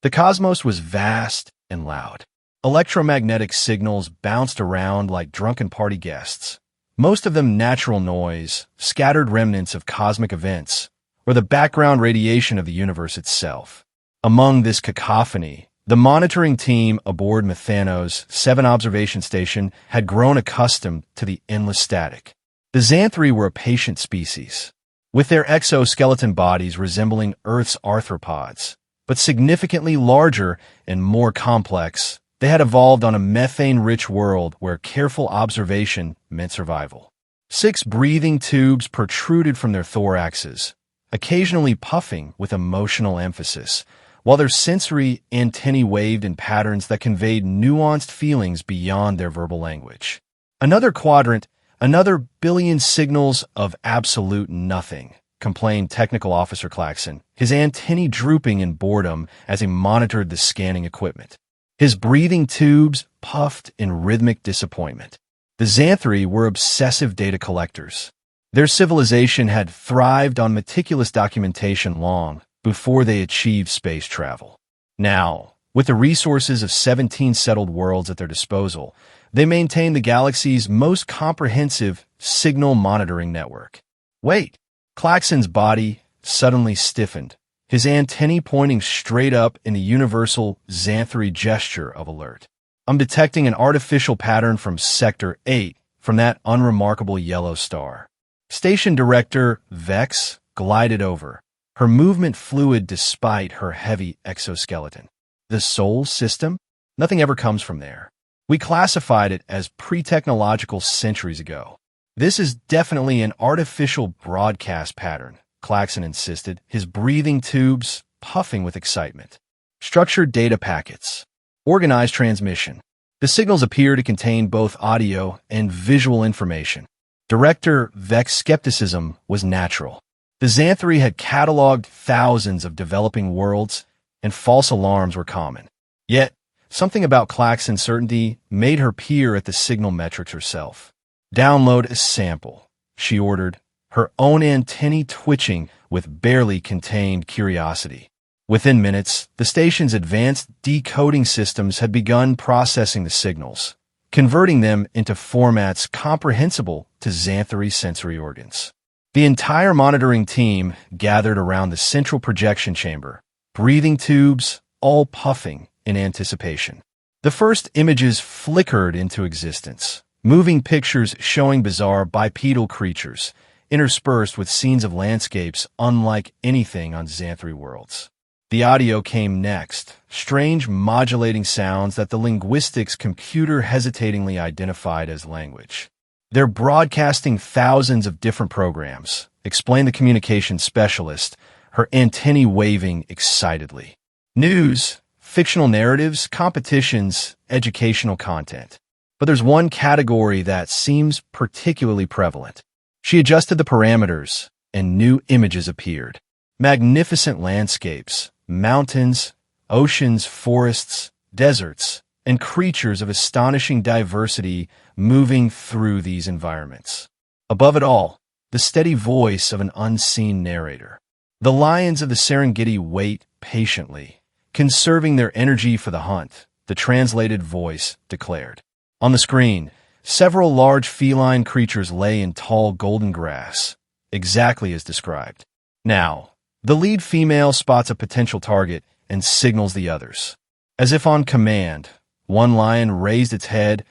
The cosmos was vast and loud. Electromagnetic signals bounced around like drunken party guests, most of them natural noise, scattered remnants of cosmic events, or the background radiation of the universe itself. Among this cacophony, the monitoring team aboard Methanos' 7 observation station had grown accustomed to the endless static. The Xanthri were a patient species, with their exoskeleton bodies resembling Earth's arthropods, but significantly larger and more complex. They had evolved on a methane-rich world where careful observation meant survival. 6 breathing tubes protruded from their thoraxes, occasionally puffing with emotional emphasis, while their sensory antennae waved in patterns that conveyed nuanced feelings beyond their verbal language. Another quadrant, another billion signals of absolute nothing, complained Technical Officer Claxon, his antennae drooping in boredom as he monitored the scanning equipment. His breathing tubes puffed in rhythmic disappointment. The Xanthri were obsessive data collectors. Their civilization had thrived on meticulous documentation long before they achieved space travel. Now, with the resources of 17 settled worlds at their disposal, they maintained the galaxy's most comprehensive signal monitoring network. Wait! Claxon's body suddenly stiffened, his antennae pointing straight up in the universal Xanthri gesture of alert. I'm detecting an artificial pattern from Sector 8, from that unremarkable yellow star. Station Director Vex glided over, her movement fluid despite her heavy exoskeleton. The Sol system? Nothing ever comes from there. We classified it as pre-technological centuries ago. This is definitely an artificial broadcast pattern, Claxon insisted, his breathing tubes puffing with excitement. Structured data packets. Organized transmission. The signals appear to contain both audio and visual information. Director Vex's skepticism was natural. The Xanthri had cataloged thousands of developing worlds, and false alarms were common. Yet, something about Claxon's certainty made her peer at the signal metrics herself. Download a sample, she ordered, her own antennae twitching with barely contained curiosity. Within minutes, the station's advanced decoding systems had begun processing the signals, converting them into formats comprehensible to Xanthri sensory organs. The entire monitoring team gathered around the central projection chamber, breathing tubes all puffing in anticipation. The first images flickered into existence, moving pictures showing bizarre bipedal creatures, interspersed with scenes of landscapes unlike anything on Xanthri worlds. The audio came next, strange modulating sounds that the linguistics computer hesitatingly identified as language. They're broadcasting thousands of different programs, explained the communications specialist, her antennae waving excitedly. News, fictional narratives, competitions, educational content. But there's one category that seems particularly prevalent. She adjusted the parameters, and new images appeared. Magnificent landscapes, mountains, oceans, forests, deserts, and creatures of astonishing diversity moving through these environments. Above it all, the steady voice of an unseen narrator. The lions of the Serengeti wait patiently, conserving their energy for the hunt, the translated voice declared. On the screen, several large feline creatures lay in tall golden grass, exactly as described. Now, the lead female spots a potential target and signals the others. As if on command, one lion raised its head,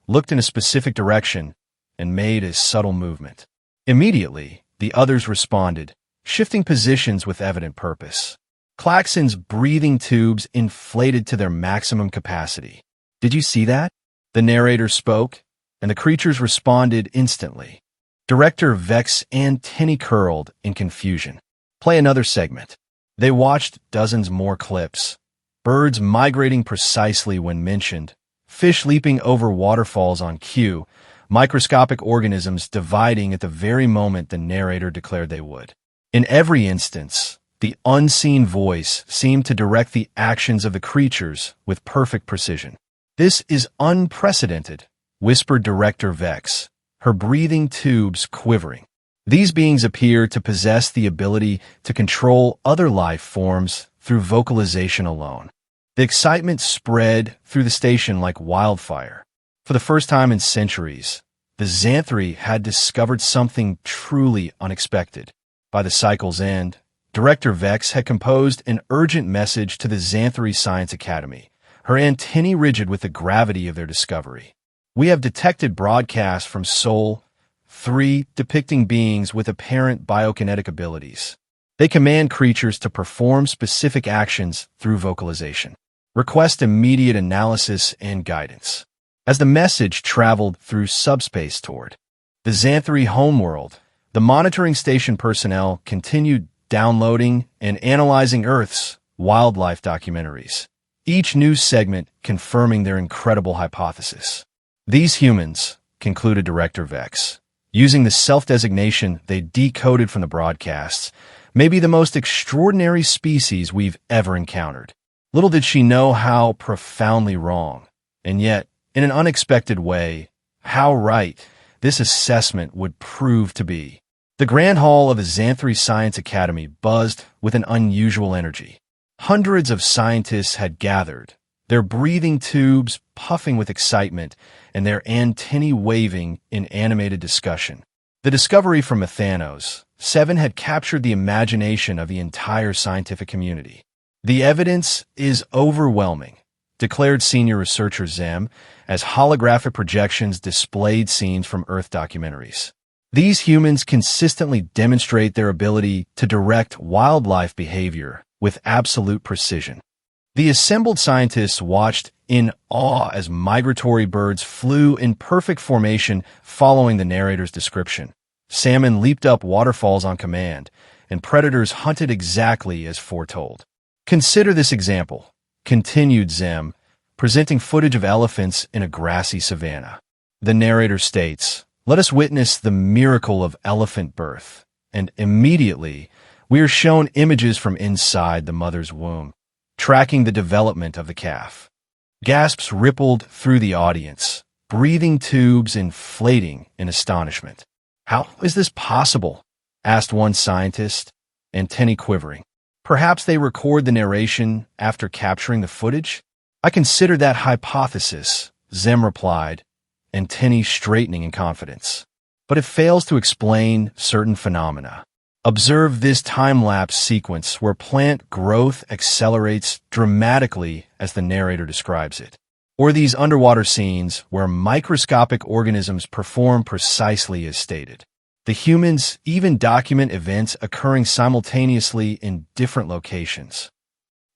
looked in a specific direction, and made a subtle movement. Immediately, the others responded, shifting positions with evident purpose. Claxon's breathing tubes inflated to their maximum capacity. "Did you see that?" The narrator spoke, and the creatures responded instantly. Director Vex's antennae curled in confusion. Play another segment. They watched dozens more clips. Birds migrating precisely when mentioned, fish leaping over waterfalls on cue, microscopic organisms dividing at the very moment the narrator declared they would. In every instance, the unseen voice seemed to direct the actions of the creatures with perfect precision. "This is unprecedented," whispered Director Vex, her breathing tubes quivering. These beings appear to possess the ability to control other life forms through vocalization alone. The excitement spread through the station like wildfire. For the first time in centuries, the Xanthri had discovered something truly unexpected. By the cycle's end, Director Vex had composed an urgent message to the Xanthri Science Academy, her antennae rigid with the gravity of their discovery. We have detected broadcasts from Sol 3 depicting beings with apparent biokinetic abilities. They command creatures to perform specific actions through vocalization. Request immediate analysis and guidance. As the message traveled through subspace toward the Xanthri homeworld, the monitoring station personnel continued downloading and analyzing Earth's wildlife documentaries, each news segment confirming their incredible hypothesis. These humans, concluded Director Vex, using the self-designation they decoded from the broadcasts, may be the most extraordinary species we've ever encountered. Little did she know how profoundly wrong, and yet, in an unexpected way, how right this assessment would prove to be. The Grand Hall of the Xanthri Science Academy buzzed with an unusual energy. Hundreds of scientists had gathered, their breathing tubes puffing with excitement and their antennae waving in animated discussion. The discovery from Methanos 7 had captured the imagination of the entire scientific community. The evidence is overwhelming, declared senior researcher Zem, as holographic projections displayed scenes from Earth documentaries. These humans consistently demonstrate their ability to direct wildlife behavior with absolute precision. The assembled scientists watched in awe as migratory birds flew in perfect formation following the narrator's description. Salmon leaped up waterfalls on command, and predators hunted exactly as foretold. Consider this example, continued Zem, presenting footage of elephants in a grassy savanna. The narrator states, "Let us witness the miracle of elephant birth," and immediately we are shown images from inside the mother's womb, tracking the development of the calf. Gasps rippled through the audience, breathing tubes inflating in astonishment. "How is this possible?" asked one scientist, antennae quivering. "Perhaps they record the narration after capturing the footage?" "I consider that hypothesis," Zem replied, antennae straightening in confidence. "But it fails to explain certain phenomena. Observe this time-lapse sequence where plant growth accelerates dramatically as the narrator describes it. Or these underwater scenes where microscopic organisms perform precisely as stated. The humans even document events occurring simultaneously in different locations.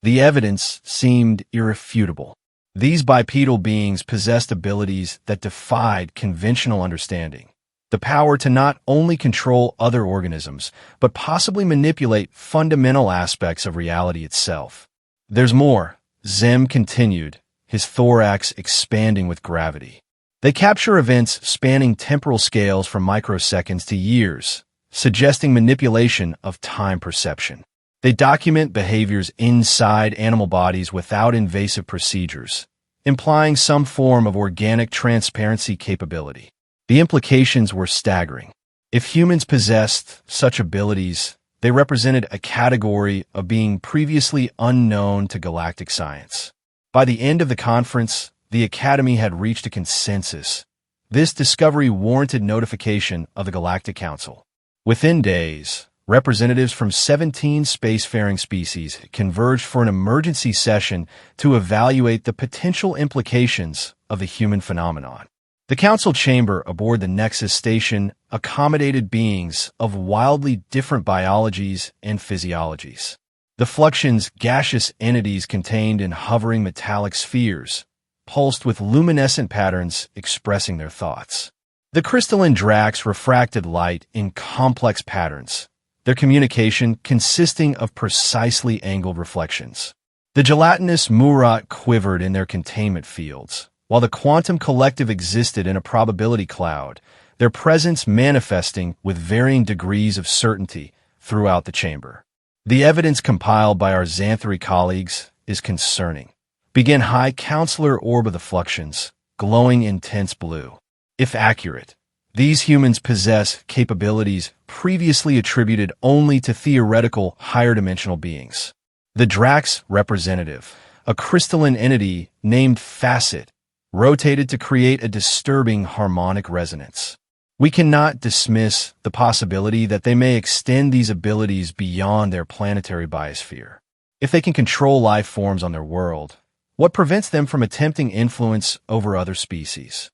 The evidence seemed irrefutable. These bipedal beings possessed abilities that defied conventional understanding. The power to not only control other organisms, but possibly manipulate fundamental aspects of reality itself. "There's more," Zem continued, his thorax expanding with gravity. "They capture events spanning temporal scales from microseconds to years, suggesting manipulation of time perception. They document behaviors inside animal bodies without invasive procedures, implying some form of organic transparency capability. The implications were staggering. If humans possessed such abilities, they represented a category of being previously unknown to galactic science. By the end of the conference, the Academy had reached a consensus. This discovery warranted notification of the Galactic Council. Within days, representatives from 17 spacefaring species converged for an emergency session to evaluate the potential implications of the human phenomenon. The council chamber aboard the Nexus station accommodated beings of wildly different biologies and physiologies. The fluxions, gaseous entities contained in hovering metallic spheres, pulsed with luminescent patterns expressing their thoughts. The crystalline Dracs refracted light in complex patterns, their communication consisting of precisely angled reflections. The gelatinous Murat quivered in their containment fields, while the quantum collective existed in a probability cloud, their presence manifesting with varying degrees of certainty throughout the chamber. The evidence compiled by our Xanthri colleagues is concerning. Begin High Counselor Orb of the Fluxions, glowing intense blue. If accurate, these humans possess capabilities previously attributed only to theoretical higher dimensional beings. The Drax representative, a crystalline entity named Facet rotated to create a disturbing harmonic resonance. We cannot dismiss the possibility that they may extend these abilities beyond their planetary biosphere. If they can control life forms on their world, what prevents them from attempting influence over other species?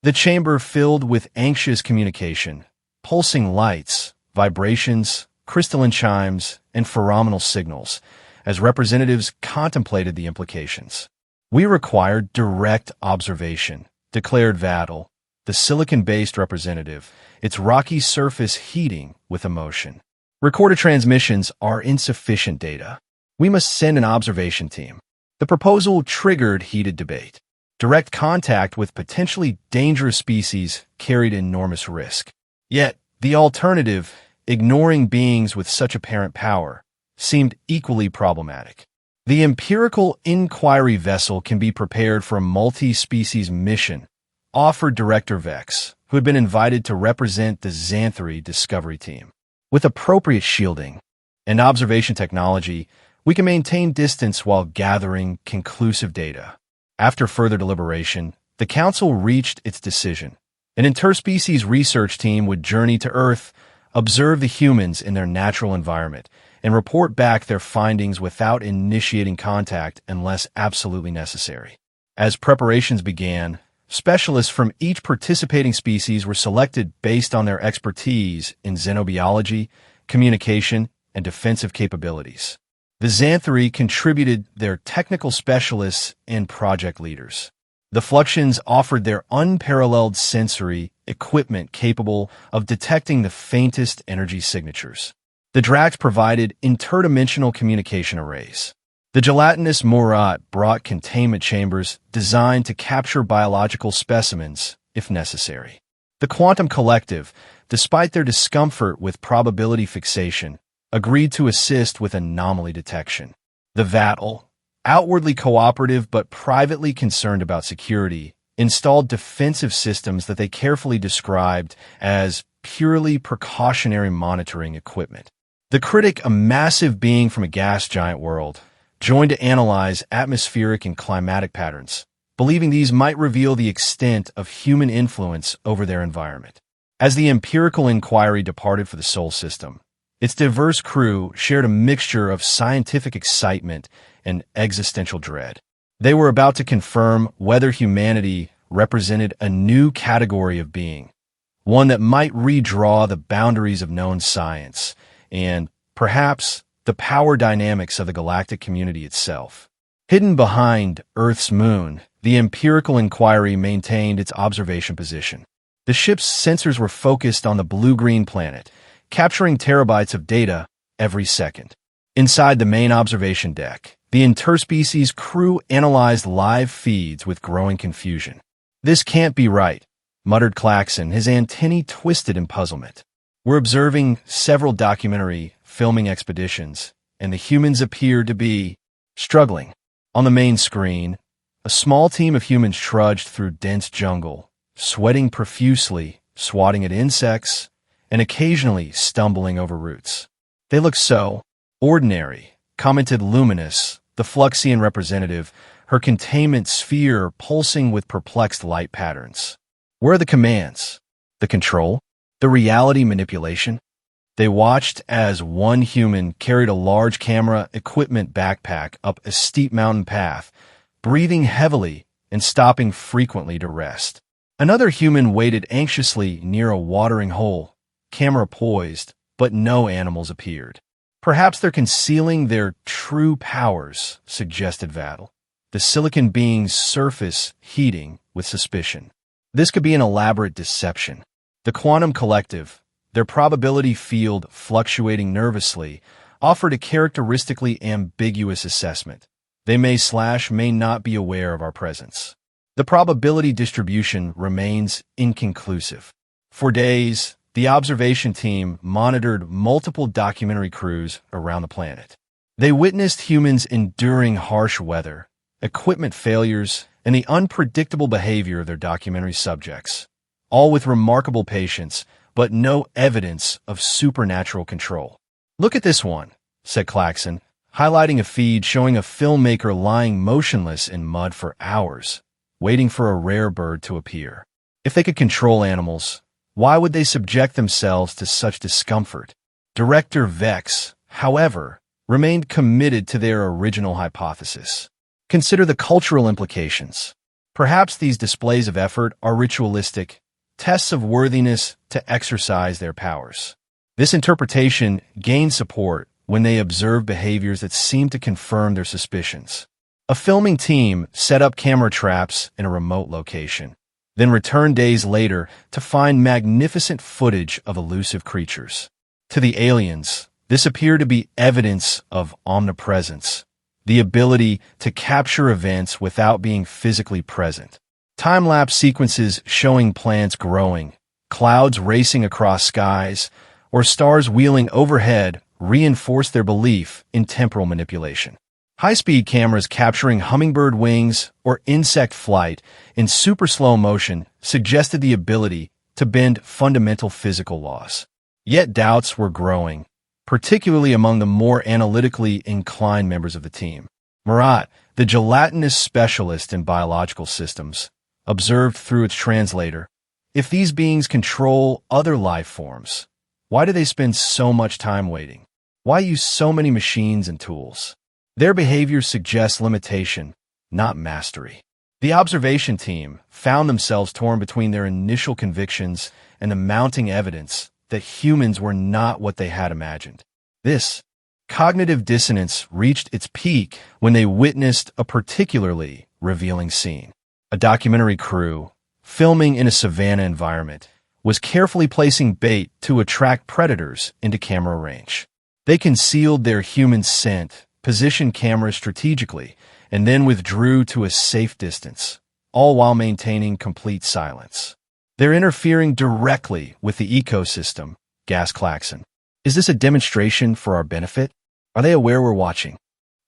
The chamber filled with anxious communication, pulsing lights, vibrations, crystalline chimes, and pheromonal signals, as representatives contemplated the implications. We required direct observation, declared Vattel, the silicon-based representative, its rocky surface heating with emotion. Recorded transmissions are insufficient data. We must send an observation team. The proposal triggered heated debate. Direct contact with potentially dangerous species carried enormous risk. Yet, the alternative, ignoring beings with such apparent power, seemed equally problematic. The empirical inquiry vessel can be prepared for a multi-species mission, offered Director Vex, who had been invited to represent the Xanthary Discovery Team. With appropriate shielding and observation technology, we can maintain distance while gathering conclusive data. After further deliberation, the Council reached its decision. An interspecies research team would journey to Earth, observe the humans in their natural environment, and report back their findings without initiating contact unless absolutely necessary. As preparations began, specialists from each participating species were selected based on their expertise in xenobiology, communication, and defensive capabilities. The Xanthary contributed their technical specialists and project leaders. The Fluxions offered their unparalleled sensory equipment capable of detecting the faintest energy signatures. The Drax provided interdimensional communication arrays. The gelatinous Murat brought containment chambers designed to capture biological specimens, if necessary. The Quantum Collective, despite their discomfort with probability fixation, agreed to assist with anomaly detection. The Vattel, outwardly cooperative but privately concerned about security, installed defensive systems that they carefully described as purely precautionary monitoring equipment. The Critic, a massive being from a gas giant world, joined to analyze atmospheric and climatic patterns, believing these might reveal the extent of human influence over their environment. As the empirical inquiry departed for the Sol system, its diverse crew shared a mixture of scientific excitement and existential dread. They were about to confirm whether humanity represented a new category of being, one that might redraw the boundaries of known science and, perhaps, the power dynamics of the galactic community itself. Hidden behind Earth's moon, the empirical inquiry maintained its observation position. The ship's sensors were focused on the blue-green planet, capturing terabytes of data every second. Inside the main observation deck, the interspecies crew analyzed live feeds with growing confusion. "This can't be right," muttered Klaxon, his antennae twisted in puzzlement. "We're observing several documentary filming expeditions, and the humans appear to be struggling." On the main screen, a small team of humans trudged through dense jungle, sweating profusely, swatting at insects, and occasionally stumbling over roots. "They look so ordinary," commented Luminous, the Fluxian representative, her containment sphere pulsing with perplexed light patterns. "Where are the commands? The control? The reality manipulation?" They watched as one human carried a large camera equipment backpack up a steep mountain path, breathing heavily and stopping frequently to rest. Another human waited anxiously near a watering hole, camera poised, but no animals appeared. "Perhaps they're concealing their true powers," suggested Vattel, the silicon being's surface heating with suspicion. "This could be an elaborate deception." The Quantum Collective, their probability field fluctuating nervously, offered a characteristically ambiguous assessment. "They may not be aware of our presence." The probability distribution remains inconclusive. For days, the observation team monitored multiple documentary crews around the planet. They witnessed humans enduring harsh weather, equipment failures, and the unpredictable behavior of their documentary subjects, all with remarkable patience, but no evidence of supernatural control. "Look at this one," said Klaxon, highlighting a feed showing a filmmaker lying motionless in mud for hours, waiting for a rare bird to appear. If they could control animals, why would they subject themselves to such discomfort? Director Vex, however, remained committed to their original hypothesis. Consider the cultural implications. Perhaps these displays of effort are ritualistic, tests of worthiness to exercise their powers. This interpretation gained support when they observed behaviors that seemed to confirm their suspicions. A filming team set up camera traps in a remote location, then returned days later to find magnificent footage of elusive creatures. To the aliens, this appeared to be evidence of omnipresence, the ability to capture events without being physically present. Time-lapse sequences showing plants growing, clouds racing across skies, or stars wheeling overhead reinforced their belief in temporal manipulation. High-speed cameras capturing hummingbird wings or insect flight in super slow motion suggested the ability to bend fundamental physical laws. Yet doubts were growing, particularly among the more analytically inclined members of the team. Murat, the gelatinous specialist in biological systems, observed through its translator, if these beings control other life forms, why do they spend so much time waiting? Why use so many machines and tools? Their behavior suggests limitation, not mastery. The observation team found themselves torn between their initial convictions and the mounting evidence that humans were not what they had imagined. This cognitive dissonance reached its peak when they witnessed a particularly revealing scene. A documentary crew, filming in a savanna environment, was carefully placing bait to attract predators into camera range. They concealed their human scent, positioned cameras strategically, and then withdrew to a safe distance, all while maintaining complete silence. They're interfering directly with the ecosystem, Gas Klaxon. Is this a demonstration for our benefit? Are they aware we're watching?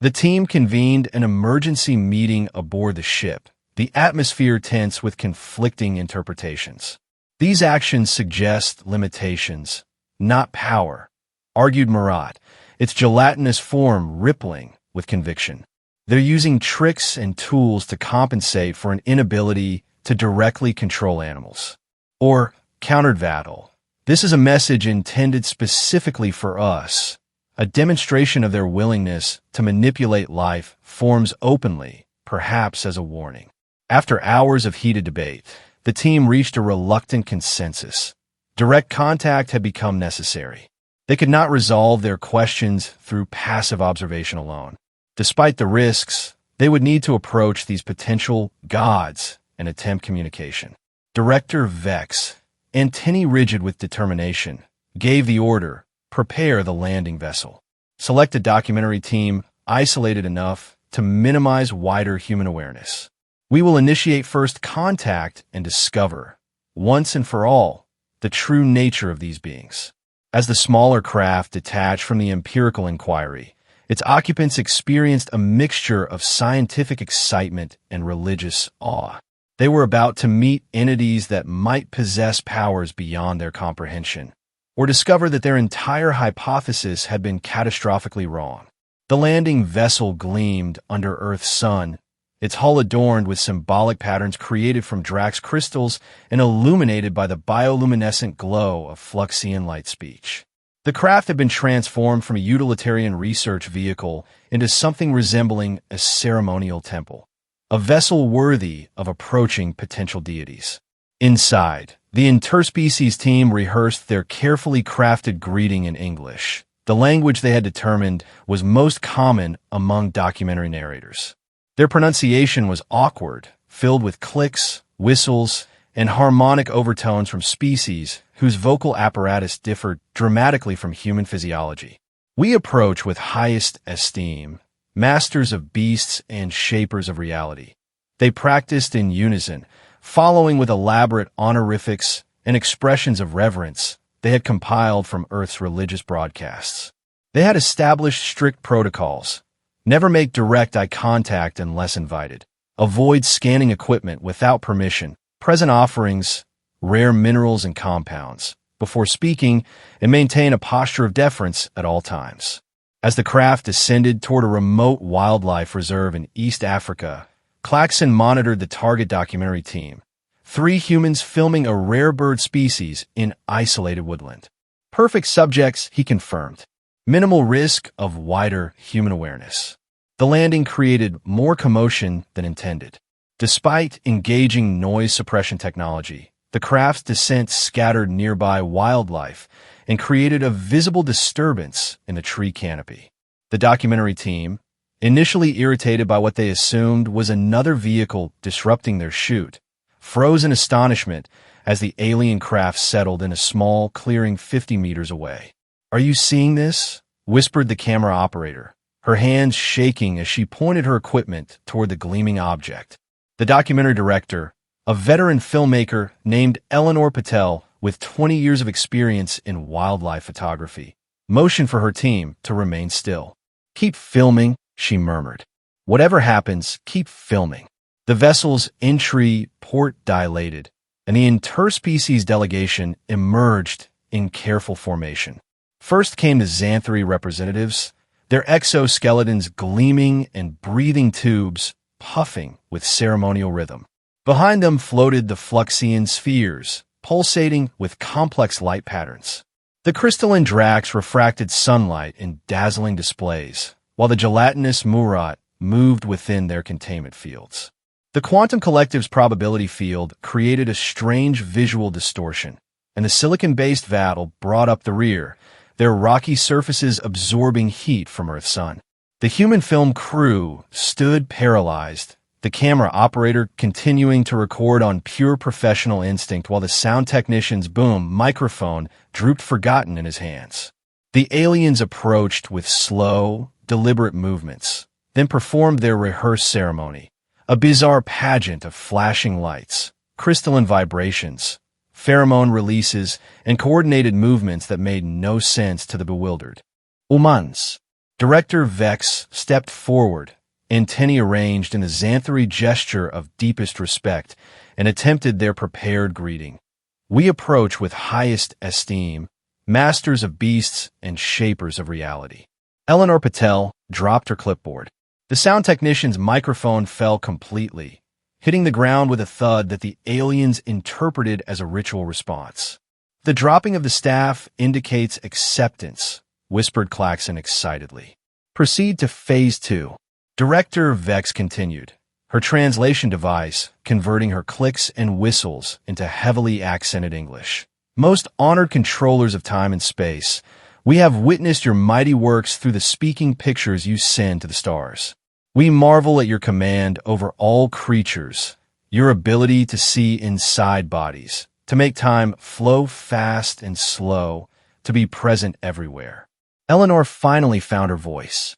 The team convened an emergency meeting aboard the ship, the atmosphere tense with conflicting interpretations. These actions suggest limitations, not power, argued Murat, its gelatinous form rippling with conviction. They're using tricks and tools to compensate for an inability to directly control animals. Or, countered Vattel, this is a message intended specifically for us, a demonstration of their willingness to manipulate life forms openly, perhaps as a warning. After hours of heated debate, the team reached a reluctant consensus. Direct contact had become necessary. They could not resolve their questions through passive observation alone. Despite the risks, they would need to approach these potential gods and attempt communication. Director Vex, antennae rigid with determination, gave the order, prepare the landing vessel. Select a documentary team isolated enough to minimize wider human awareness. We will initiate first contact and discover, once and for all, the true nature of these beings. As the smaller craft detached from the empirical inquiry, its occupants experienced a mixture of scientific excitement and religious awe. They were about to meet entities that might possess powers beyond their comprehension, or discover that their entire hypothesis had been catastrophically wrong. The landing vessel gleamed under Earth's sun, its hull adorned with symbolic patterns created from Drax crystals and illuminated by the bioluminescent glow of Fluxian light speech. The craft had been transformed from a utilitarian research vehicle into something resembling a ceremonial temple, a vessel worthy of approaching potential deities. Inside, the interspecies team rehearsed their carefully crafted greeting in English, the language they had determined was most common among documentary narrators. Their pronunciation was awkward, filled with clicks, whistles, and harmonic overtones from species whose vocal apparatus differed dramatically from human physiology. We approach with highest esteem, masters of beasts and shapers of reality. They practiced in unison, following with elaborate honorifics and expressions of reverence they had compiled from Earth's religious broadcasts. They had established strict protocols. Never make direct eye contact unless invited. Avoid scanning equipment without permission. Present offerings, rare minerals and compounds, before speaking, and maintain a posture of deference at all times. As the craft descended toward a remote wildlife reserve in East Africa, Claxon monitored the target documentary team, 3 humans filming a rare bird species in isolated woodland. Perfect subjects, he confirmed. Minimal risk of wider human awareness. The landing created more commotion than intended. Despite engaging noise suppression technology, the craft's descent scattered nearby wildlife and created a visible disturbance in the tree canopy. The documentary team, initially irritated by what they assumed was another vehicle disrupting their shoot, froze in astonishment as the alien craft settled in a small clearing 50 meters away. "Are you seeing this?" whispered the camera operator, her hands shaking as she pointed her equipment toward the gleaming object. The documentary director, a veteran filmmaker named Eleanor Patel with 20 years of experience in wildlife photography, motioned for her team to remain still. "Keep filming," she murmured. "Whatever happens, keep filming." The vessel's entry port dilated, and the interspecies delegation emerged in careful formation. First came the Xanthary representatives, their exoskeletons gleaming and breathing tubes puffing with ceremonial rhythm. Behind them floated the Fluxian spheres, pulsating with complex light patterns. The crystalline Drax refracted sunlight in dazzling displays, while the gelatinous Murat moved within their containment fields. The Quantum Collective's probability field created a strange visual distortion, and the silicon-based Vattel brought up the rear, their rocky surfaces absorbing heat from Earth's sun. The human film crew stood paralyzed, the camera operator continuing to record on pure professional instinct while the sound technician's boom microphone drooped forgotten in his hands. The aliens approached with slow, deliberate movements, then performed their rehearsed ceremony, a bizarre pageant of flashing lights, crystalline vibrations, pheromone releases, and coordinated movements that made no sense to the bewildered. "Humans." Director Vex stepped forward, antennae arranged in a Xanthary gesture of deepest respect, and attempted their prepared greeting. "We approach with highest esteem, masters of beasts and shapers of reality." Eleanor Patel dropped her clipboard. The sound technician's microphone fell completely, hitting the ground with a thud that the aliens interpreted as a ritual response. "The dropping of the staff indicates acceptance," whispered Claxon excitedly. "Proceed to Phase 2. Director Vex continued, her translation device converting her clicks and whistles into heavily accented English. "Most honored controllers of time and space, we have witnessed your mighty works through the speaking pictures you send to the stars. We marvel at your command over all creatures, your ability to see inside bodies, to make time flow fast and slow, to be present everywhere." Eleanor finally found her voice.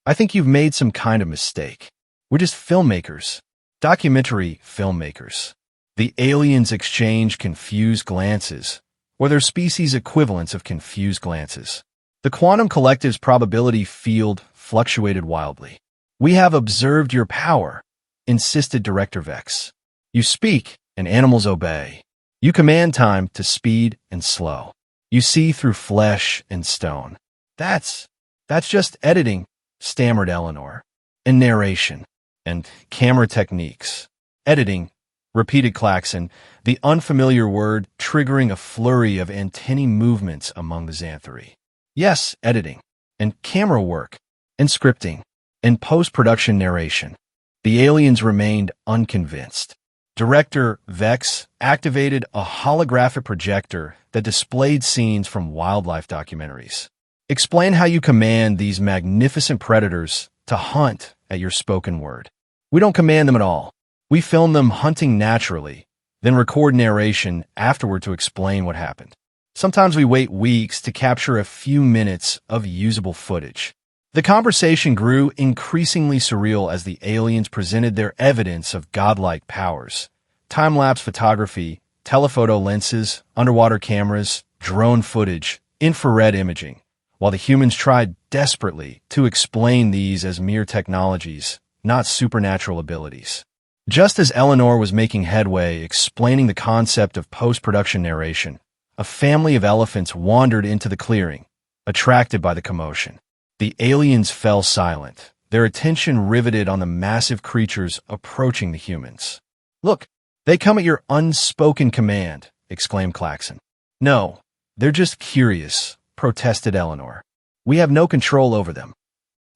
I think you've made some kind of mistake. We're just filmmakers. Documentary filmmakers." The aliens exchanged confused glances, or their species equivalents of confused glances. The Quantum Collective's probability field fluctuated wildly. "We have observed your power," insisted Director Vex. "You speak, and animals obey. You command time to speed and slow. You see through flesh and stone." That's just editing," stammered Eleanor. "And narration. And camera techniques." "Editing," repeated Claxon, the unfamiliar word triggering a flurry of antennae movements among the Xanthary. "Yes, editing. And camera work. And scripting. And post-production narration." The aliens remained unconvinced. Director Vex activated a holographic projector that displayed scenes from wildlife documentaries. "Explain how you command these magnificent predators to hunt at your spoken word." "We don't command them at all. We film them hunting naturally, then record narration afterward to explain what happened. Sometimes we wait weeks to capture a few minutes of usable footage." The conversation grew increasingly surreal as the aliens presented their evidence of godlike powers: time-lapse photography, telephoto lenses, underwater cameras, drone footage, infrared imaging, while the humans tried desperately to explain these as mere technologies, not supernatural abilities. Just as Eleanor was making headway explaining the concept of post-production narration, a family of elephants wandered into the clearing, attracted by the commotion. The aliens fell silent, their attention riveted on the massive creatures approaching the humans. "Look, they come at your unspoken command," exclaimed Klaxon. "No, they're just curious," protested Eleanor. "We have no control over them."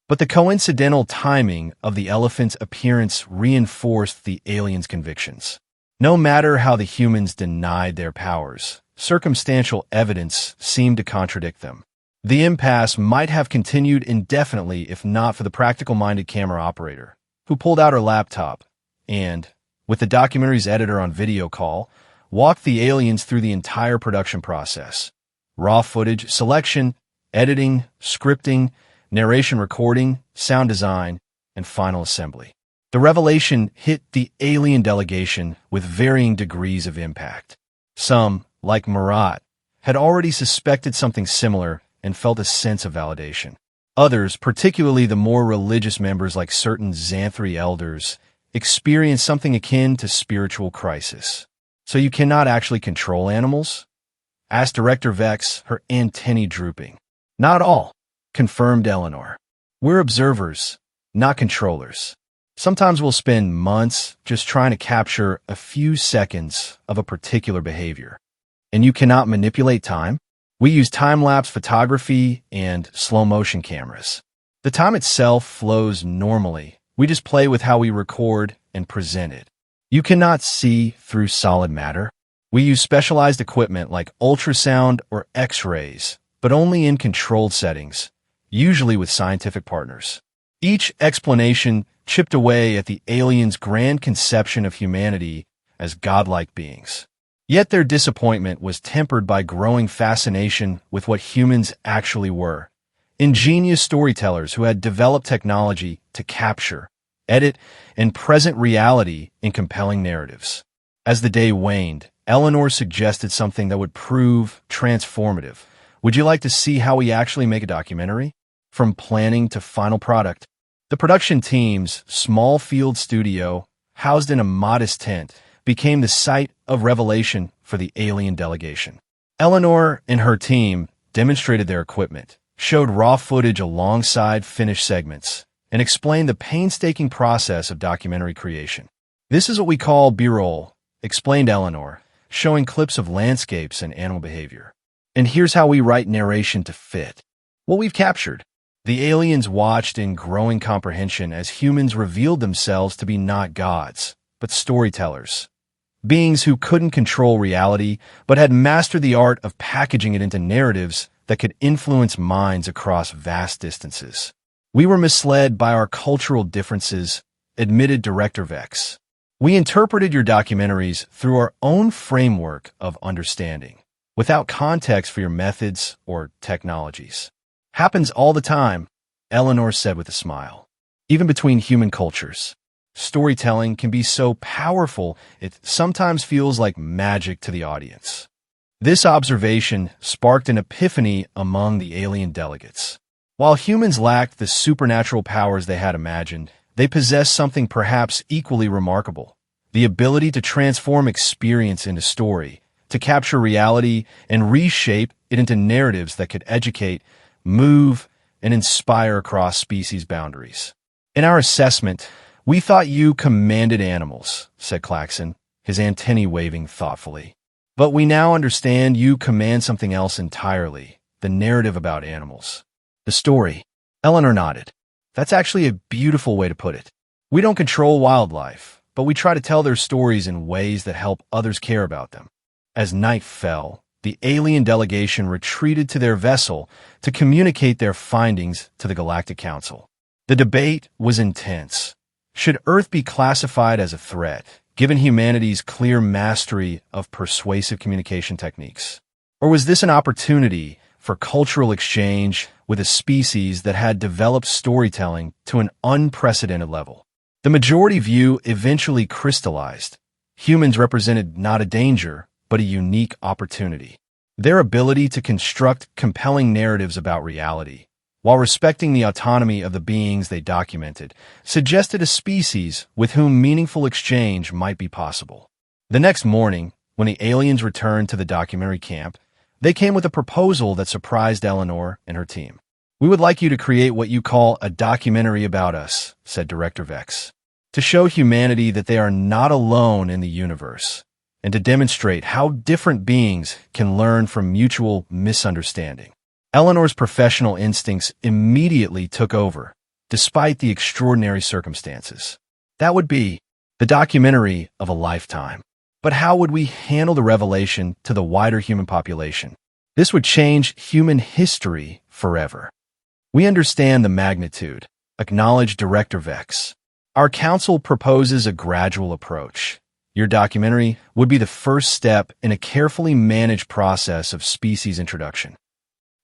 But the coincidental timing of the elephant's appearance reinforced the aliens' convictions. No matter how the humans denied their powers, circumstantial evidence seemed to contradict them. The impasse might have continued indefinitely if not for the practical-minded camera operator, who pulled out her laptop and, with the documentary's editor on video call, walked the aliens through the entire production process. Raw footage, selection, editing, scripting, narration recording, sound design, and final assembly. The revelation hit the alien delegation with varying degrees of impact. Some, like Murat, had already suspected something similar and felt a sense of validation. Others, particularly the more religious members like certain Xanthri elders, experienced something akin to spiritual crisis. "So you cannot actually control animals?" asked Director Vex, her antennae drooping. "Not all," confirmed Eleanor. "We're observers, not controllers. Sometimes we'll spend months just trying to capture a few seconds of a particular behavior. And you cannot manipulate time? We use time-lapse photography and slow-motion cameras. The time itself flows normally. We just play with how we record and present it. You cannot see through solid matter. We use specialized equipment like ultrasound or X-rays, but only in controlled settings, usually with scientific partners." Each explanation chipped away at the aliens' grand conception of humanity as godlike beings. Yet their disappointment was tempered by growing fascination with what humans actually were: ingenious storytellers who had developed technology to capture, edit, and present reality in compelling narratives. As the day waned, Eleanor suggested something that would prove transformative. "Would you like to see how we actually make a documentary? From planning to final product." The production team's small field studio, housed in a modest tent, became the site of revelation for the alien delegation. Eleanor and her team demonstrated their equipment, showed raw footage alongside finished segments, and explained the painstaking process of documentary creation. "This is what we call B-roll," explained Eleanor, showing clips of landscapes and animal behavior. "And here's how we write narration to fit what we've captured." The aliens watched in growing comprehension as humans revealed themselves to be not gods, but storytellers. Beings who couldn't control reality, but had mastered the art of packaging it into narratives that could influence minds across vast distances. "We were misled by our cultural differences," admitted Director Vex. "We interpreted your documentaries through our own framework of understanding, without context for your methods or technologies." "Happens all the time," Eleanor said with a smile. "Even between human cultures. Storytelling can be so powerful it sometimes feels like magic to the audience." This observation sparked an epiphany among the alien delegates. While humans lacked the supernatural powers they had imagined, they possessed something perhaps equally remarkable: the ability to transform experience into story, to capture reality and reshape it into narratives that could educate, move, and inspire across species boundaries. "In our assessment, we thought you commanded animals," said Klaxon, his antennae waving thoughtfully. "But we now understand you command something else entirely, the narrative about animals. The story." Eleanor nodded. "That's actually a beautiful way to put it. We don't control wildlife, but we try to tell their stories in ways that help others care about them." As night fell, the alien delegation retreated to their vessel to communicate their findings to the Galactic Council. The debate was intense. Should Earth be classified as a threat, given humanity's clear mastery of persuasive communication techniques? Or was this an opportunity for cultural exchange with a species that had developed storytelling to an unprecedented level? The majority view eventually crystallized. Humans represented not a danger, but a unique opportunity. Their ability to construct compelling narratives about reality, while respecting the autonomy of the beings they documented, suggested a species with whom meaningful exchange might be possible. The next morning, when the aliens returned to the documentary camp, they came with a proposal that surprised Eleanor and her team. We would like you to create what you call a documentary about us, said Director Vex, to show humanity that they are not alone in the universe, and to demonstrate how different beings can learn from mutual misunderstanding. Eleanor's professional instincts immediately took over, despite the extraordinary circumstances. That would be the documentary of a lifetime. But how would we handle the revelation to the wider human population? This would change human history forever. We understand the magnitude, acknowledged Director Vex. Our council proposes a gradual approach. Your documentary would be the first step in a carefully managed process of species introduction.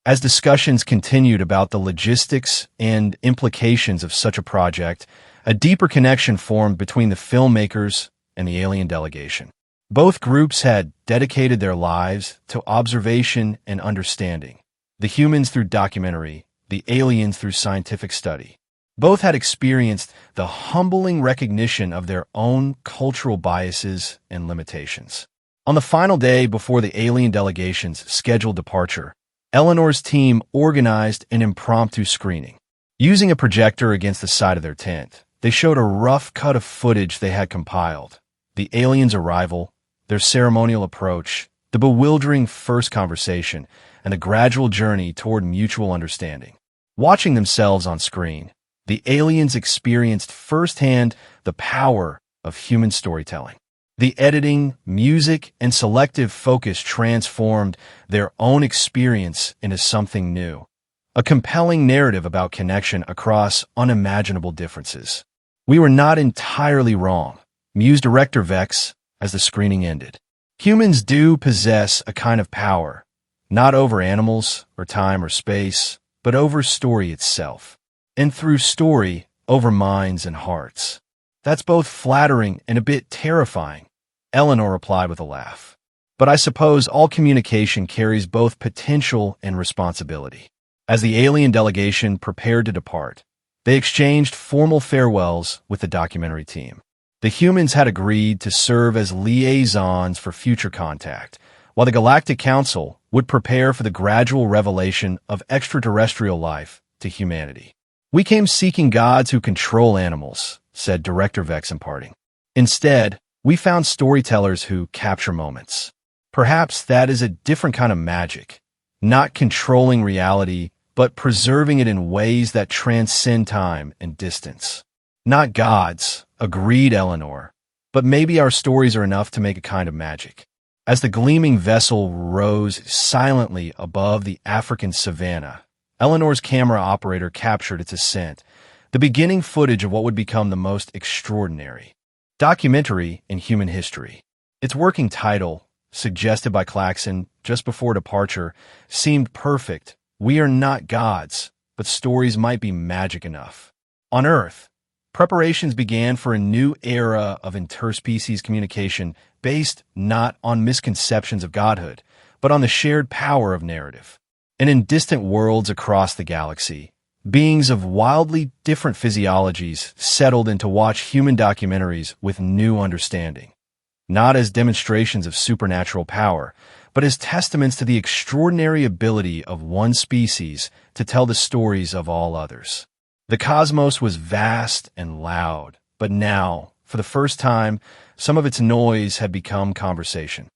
As discussions continued about the logistics and implications of such a project, a deeper connection formed between the filmmakers and the alien delegation. Both groups had dedicated their lives to observation and understanding, the humans through documentary, the aliens through scientific study. Both had experienced the humbling recognition of their own cultural biases and limitations. On the final day before the alien delegation's scheduled departure, Eleanor's team organized an impromptu screening. Using a projector against the side of their tent, they showed a rough cut of footage they had compiled: the aliens' arrival, their ceremonial approach, the bewildering first conversation, and the gradual journey toward mutual understanding. Watching themselves on screen, the aliens experienced firsthand the power of human storytelling. The editing, music, and selective focus transformed their own experience into something new, a compelling narrative about connection across unimaginable differences. We were not entirely wrong, mused Director Vex as the screening ended. Humans do possess a kind of power, not over animals or time or space, but over story itself, and through story, over minds and hearts. That's both flattering and a bit terrifying, Eleanor replied with a laugh. But I suppose all communication carries both potential and responsibility. As the alien delegation prepared to depart, they exchanged formal farewells with the documentary team. The humans had agreed to serve as liaisons for future contact, while the Galactic Council would prepare for the gradual revelation of extraterrestrial life to humanity. We came seeking gods who control animals, said Director Vex in parting. Instead, we found storytellers who capture moments. Perhaps that is a different kind of magic, not controlling reality, but preserving it in ways that transcend time and distance. Not gods, agreed Eleanor, but maybe our stories are enough to make a kind of magic. As the gleaming vessel rose silently above the African savanna, Eleanor's camera operator captured its ascent, the beginning footage of what would become the most extraordinary documentary in human history. Its working title, suggested by Claxon just before departure, seemed perfect. We are not gods, but stories might be magic enough. On Earth, preparations began for a new era of interspecies communication based not on misconceptions of godhood, but on the shared power of narrative. And in distant worlds across the galaxy, beings of wildly different physiologies settled in to watch human documentaries with new understanding, not as demonstrations of supernatural power, but as testaments to the extraordinary ability of one species to tell the stories of all others. The cosmos was vast and loud, but now, for the first time, some of its noise had become conversation.